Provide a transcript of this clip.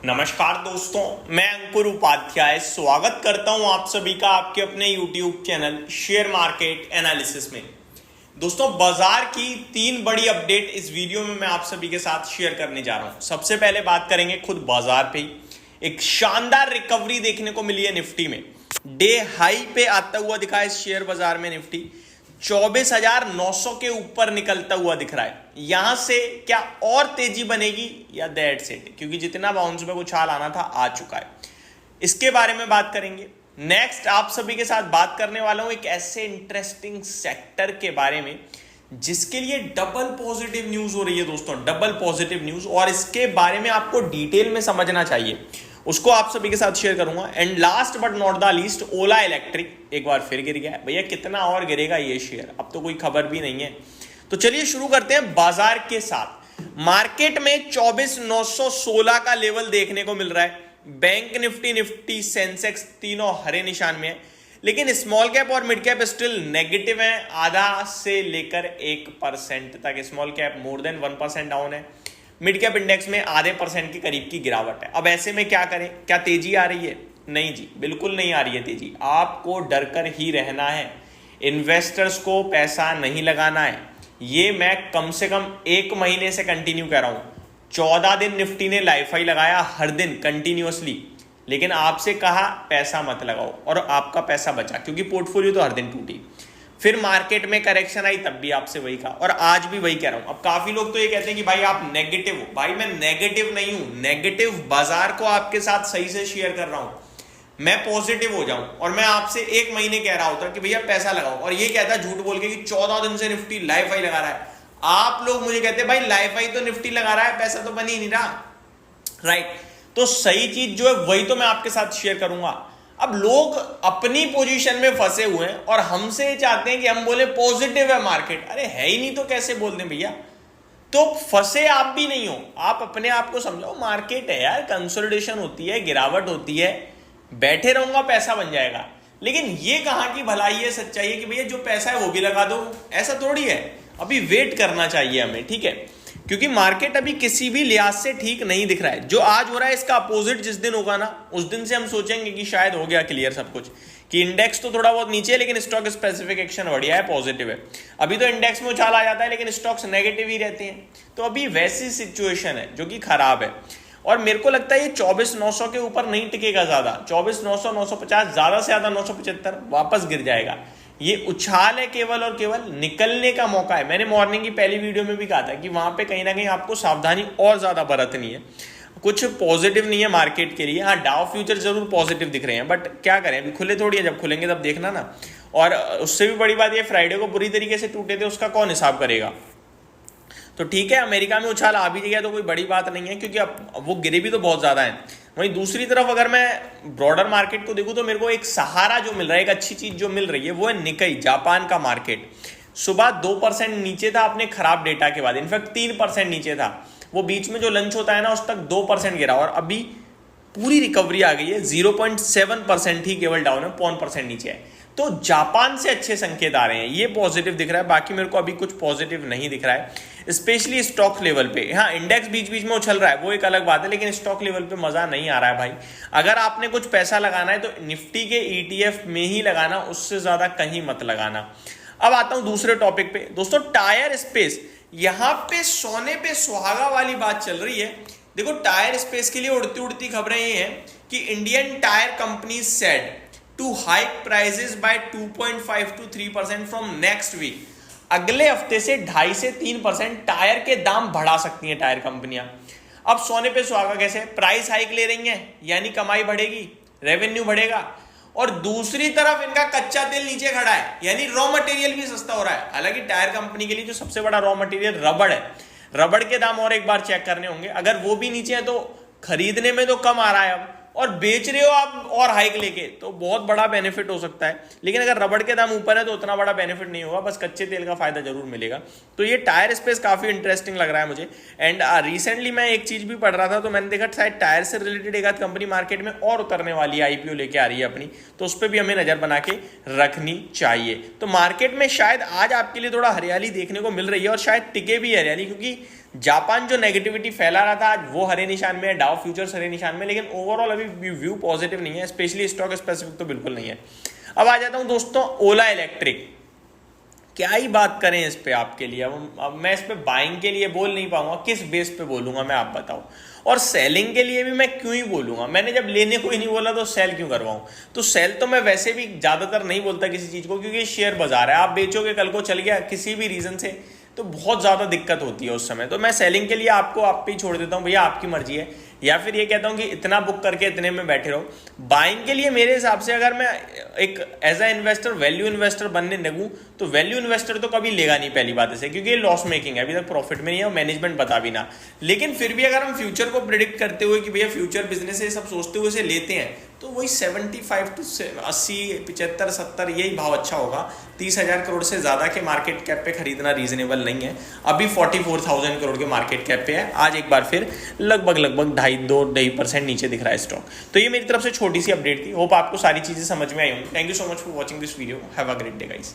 नमस्कार दोस्तों, मैं अंकुर उपाध्याय स्वागत करता हूं आप सभी का आपके अपने YouTube channel share market analysis में। दोस्तों, बाजार की 3 बड़ी अपडेट इस वीडियो में मैं आप सभी के साथ शेयर करने जा रहा हूं। सबसे पहले बात करेंगे खुद बाजार पे ही। एक शानदार रिकवरी देखने को मिली है निफ्टी में। डे हाई पे आता हुआ दिखा है शेयर बाजार में निफ्टी 24,900 के ऊपर निकलता हुआ दिख रहा है। यहां से क्या और तेजी बनेगी या दैट्स इट, क्योंकि जितना बाउंस बैक उछाल आना था आ चुका है। इसके बारे में बात करेंगे। नेक्स्ट आप सभी के साथ बात करने वाला हूं एक ऐसे इंटरेस्टिंग सेक्टर के बारे में जिसके लिए डबल पॉजिटिव न्यूज हो रही है दोस्तों, डबल पॉजिटिव न्यूज, और इसके बारे में आपको डिटेल में समझना चाहिए, उसको आप सभी के साथ शेयर करूंगा। And last but not the least, Ola electric एक बार फिर गिर गया। भैया कितना और गिरेगा ये शेयर, अब तो कोई खबर भी नहीं है। तो चलिए शुरू करते हैं बाजार के साथ। मार्केट में 24,916 का लेवल देखने को मिल रहा है। बैंक निफ्टी सेंसेक्स तीनों हरे निशान में है, लेकिन स्मॉल कैप और मिड कैप स्टिल नेगेटिव है, आधा से लेकर 1% तक। Small cap more than 1% down है, मिड कैप इंडेक्स में आधे % के करीब की गिरावट है। अब ऐसे में क्या करें? क्या तेजी आ रही है? नहीं जी, बिल्कुल नहीं आ रही है तेजी। आपको डर कर ही रहना है, इन्वेस्टर्स को पैसा नहीं लगाना है। ये मैं कम से कम 1 महीने से कंटिन्यू कर रहा हूं। 14 दिन निफ्टी ने लाइफाई लगाया हर दिन कंटिन्यूअसली, लेकिन आपसे कहा पैसा मत लगाओ, और आपका पैसा बचा क्योंकि पोर्टफोलियो तो हर दिन टूटी। फिर मार्केट में करेक्शन आई, तब भी आपसे वही कहा और आज भी वही कह रहा हूं। अब काफी लोग तो ये कहते हैं कि भाई आप नेगेटिव हो। भाई मैं नेगेटिव नहीं हूं, नेगेटिव बाजार को आपके साथ सही से शेयर कर रहा हूं। मैं पॉजिटिव हो जाऊं और मैं आपसे 1 महीने कह रहा होता कि भैया पैसा लगाओ, और ये कहता झूठ बोल के कि 14 दिन से निफ्टी लाइफ हाई लगा रहा है। आप लोग मुझे कहते हैं भाई लाइफ हाई तो निफ्टी लगा रहा है, पैसा तो बन ही नहीं रहा, राइट? तो सही चीज जो है वही तो मैं आपके साथ शेयर करूंगा। अब लोग अपनी पोजीशन में फंसे हुए हैं और हमसे चाहते हैं कि हम बोले पॉजिटिव है मार्केट। अरे है ही नहीं तो कैसे बोल दें भैया? तो फंसे आप भी नहीं हो, आप अपने आप को समझो मार्केट है यार, कंसोलिडेशन होती है, गिरावट होती है, बैठे रहूंगा पैसा बन जाएगा। लेकिन ये कहां की भलाई है, सच्चाई है कि भैया जो पैसा है वो भी लगा दो? ऐसा थोड़ी है, अभी वेट करना चाहिए हमें, ठीक है? क्योंकि मार्केट अभी किसी भी लिहाज से ठीक नहीं दिख रहा है। जो आज हो रहा है इसका अपोजिट जिस दिन होगा ना, उस दिन से हम सोचेंगे कि शायद हो गया क्लियर सब कुछ, कि इंडेक्स तो थोड़ा बहुत नीचे है लेकिन स्टॉक स्पेसिफिक एक्शन बढ़िया है, पॉजिटिव है। अभी तो इंडेक्स में उछाल आ जाता है लेकिन स्टॉक्स नेगेटिव ही रहते हैं। तो अभी वैसी सिचुएशन है जो कि खराब है, और मेरे को लगता है ये 24,900 के ऊपर नहीं टिकेगा ज्यादा। 24,900, 950, ज्यादा से ज्यादा 975 वापस गिर जाएगा। ये उछाल है केवल और केवल, निकलने का मौका है। मैंने मॉर्निंग की पहली वीडियो में भी कहा था कि वहां पे कहीं ना कहीं आपको सावधानी और ज्यादा बरतनी है। कुछ पॉजिटिव नहीं है मार्केट के लिए। हाँ, डाउ फ्यूचर जरूर पॉजिटिव दिख रहे हैं, बट क्या करें, अभी खुले थोड़ी है, जब खुलेंगे तब देखना ना। और उससे भी बड़ी बात ये, फ्राइडे को बुरी तरीके से टूटे थे, उसका कौन हिसाब करेगा? तो ठीक है, अमेरिका में उछाल आ भी गया तो कोई बड़ी बात नहीं है, क्योंकि अब वो गिरे भी तो बहुत ज्यादा है। वहीं दूसरी तरफ अगर मैं ब्रॉडर मार्केट को देखूं तो मेरे को एक सहारा जो मिल रहा है, एक अच्छी चीज जो मिल रही है, वो है निकाई, जापान का मार्केट। सुबह 2% नीचे था अपने खराब डेटा के बाद, इनफैक्ट 3% नीचे था। वो बीच में जो लंच होता है ना, उस तक 2% गिरा, और अभी पूरी रिकवरी आ गई है। 0.7% ही केवल डाउन है, 0.1% नीचे है। तो जापान से अच्छे संकेत आ रहे हैं, ये पॉजिटिव दिख रहा है। बाकी मेरे को अभी कुछ पॉजिटिव नहीं दिख रहा है, स्पेशली स्टॉक लेवल पे। हाँ, इंडेक्स बीच बीच में उछल रहा है, वो एक अलग बात है, लेकिन स्टॉक लेवल पे मजा नहीं आ रहा है भाई। अगर आपने कुछ पैसा लगाना है तो निफ्टी के ETF में ही लगाना, उससे ज्यादा कहीं मत लगाना। अब आता हूं दूसरे टॉपिक पे दोस्तों, टायर स्पेस। यहां पे सोने पे सुहागा वाली बात चल रही है। देखो, टायर स्पेस के लिए उड़ती उड़ती खबरें ये हैं कि Indian tyre company said to hike prices by 2.5 to 3% from next week. अगले हफ्ते से 2.5 से 3% टायर के दाम बढ़ा सकती हैं टायर कंपनियां। अब सोने पे सुहागा कैसे? प्राइस हाइक ले रही हैं, यानी कमाई बढ़ेगी, रेवेन्यू बढ़ेगा, और दूसरी तरफ इनका कच्चा तेल नीचे खड़ा है, यानी रॉ मटेरियल भी सस्ता हो रहा है। हालांकि टायर कंपनी के लिए जो सबसे बड़ा रॉ मटेरियल रबड़ है, रबड़ के दाम और एक बार चेक करने होंगे। अगर वो भी नीचे है तो खरीदने में तो कम आ रहा है अब, और बेच रहे हो आप और हाइक लेके, तो बहुत बड़ा बेनिफिट हो सकता है। लेकिन अगर रबड़ के दाम ऊपर है तो उतना बड़ा बेनिफिट नहीं होगा, बस कच्चे तेल का फायदा जरूर मिलेगा। तो ये टायर स्पेस काफी इंटरेस्टिंग लग रहा है मुझे। एंड रिसेंटली मैं एक चीज भी पढ़ रहा था, तो मैंने देखा शायद टायर से रिलेटेड एक आध कंपनी मार्केट में और उतरने वाली है, IPO लेके आ रही है अपनी, तो उस पर भी हमें नजर बना के रखनी चाहिए। तो मार्केट में शायद आज आपके लिए थोड़ा हरियाली देखने को मिल रही है, और शायद टिके भी हरियाली, क्योंकि जापान जो नेगेटिविटी फैला रहा था आज वो हरे निशान में है, डाउ फ्यूचर्स हरे निशान में, लेकिन ओवरऑल अभी व्यू पॉजिटिव नहीं है, स्पेशली स्टॉक स्पेसिफिक तो बिल्कुल नहीं है। अब आ जाता हूं दोस्तों ओला इलेक्ट्रिक, क्या ही बात करें इस पे आपके लिए। अब मैं इस पे बाइंग के लिए बोल नहीं पाऊंगा, किस बेस पे बोलूंगा मैं आप बताओ, और सेलिंग के लिए भी मैं क्यों ही बोलूंगा। मैंने जब लेने को ही नहीं बोला तो सेल क्यों करवाऊं। तो सेल तो मैं वैसे भी ज्यादातर नहीं बोलता किसी चीज को, क्योंकि शेयर बाजार है, आप बेचोगे कल को चल गया किसी भी रीजन से तो बहुत ज्यादा दिक्कत होती है उस समय। तो मैं सेलिंग के लिए आपको आप पे ही छोड़ देता हूं, भैया आपकी मर्जी है, या फिर ये कहता हूं कि इतना बुक करके इतने में बैठे रहो। बाइंग के लिए मेरे हिसाब से अगर मैं एक as a investor value investor बनने लगूं तो वैल्यू इन्वेस्टर तो कभी लेगा नहीं, पहली बात है, क्योंकि ये लॉस मेकिंग है, अभी तक प्रॉफिट में नहीं है, मैनेजमेंट बता भी ना। लेकिन फिर भी अगर हम फ्यूचर को प्रिडिक्ट करते हुए कि भैया फ्यूचर बिजनेस है सब सोचते हुए इसे लेते हैं तो वही 75 to 80 75 70 यही भाव अच्छा होगा। 30,000 करोड़ से ज्यादा के मार्केट कैप पे खरीदना रीजनेबल नहीं है। अभी 44,000 करोड़ के मार्केट कैप पे है, आज एक बार फिर लगभग 2.5% नीचे दिख रहा है स्टॉक। तो ये मेरी तरफ से छोटी सी अपडेट थी, होप आपको सारी चीजें समझ में आई होंगी। Thank you so much for watching this video, have a great day guys.